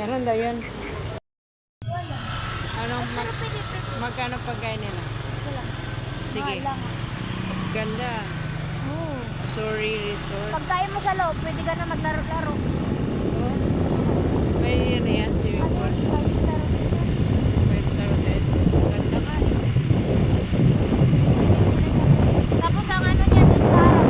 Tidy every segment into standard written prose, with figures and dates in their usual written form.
Ganun daw yun. Anong magkano pagkain nila? Sige. Ganda. Sorry Resort. Pagkain mo sa loob, pwede ka na maglaro-laro. Oh. May ano yan, swimming pool. 5-star. 5-star hotel. Ganda ka. Tapos ang ano niya dun sa harap.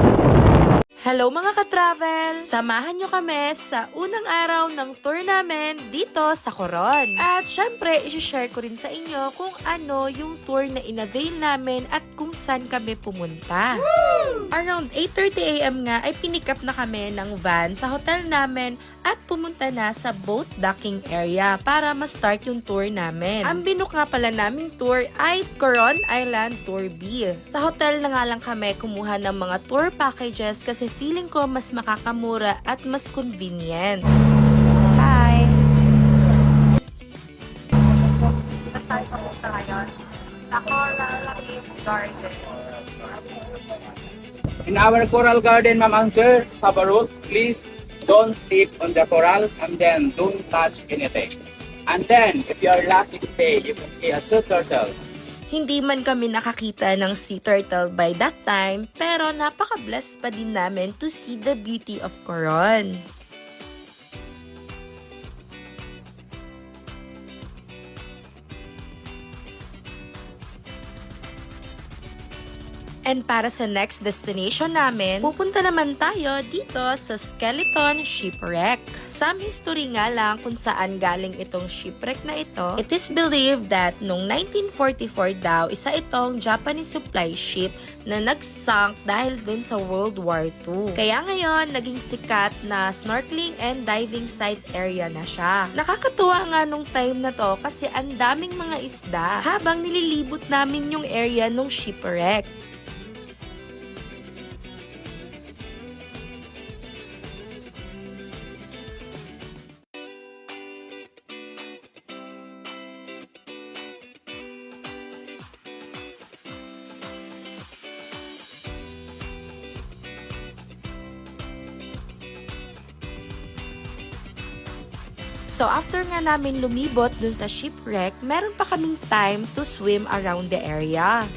Hello mga ka-travel! Samahan nyo kami sa unang araw ng tour namin dito sa Coron. At syempre, isi-share ko rin sa inyo kung ano yung tour na inavail namin at kung saan kami pumunta. Woo! Around 8:30 AM nga ay pinick up na kami ng van sa hotel namin at pumunta na sa boat docking area para ma-start yung tour namin. Ang binook nga pala naming tour ay Coron Island Tour B. Sa hotel na nga lang kami kumuha ng mga tour packages kasi feeling ko mas makakamura at mas convenient. Hi! Saan ka punta ngayon? Sa Coral Garden. In our coral garden, ma'am and sir, Papa Roots, please don't step on the corals and then don't touch anything. And then, if you are lucky today, you can see a sea turtle. Hindi man kami nakakita ng sea turtle by that time, pero napaka-blessed pa din namin to see the beauty of Coron. And para sa next destination namin, pupunta naman tayo dito sa Skeleton Shipwreck. Some history nga lang kung saan galing itong shipwreck na ito. It is believed that noong 1944 daw, isa itong Japanese supply ship na nagsank dahil dun sa World War II. Kaya ngayon, naging sikat na snorkeling and diving site area na siya. Nakakatuwa nga nung time na to kasi ang daming mga isda habang nililibot namin yung area nung shipwreck. So after nga namin lumibot dun sa shipwreck, meron pa kaming time to swim around the area.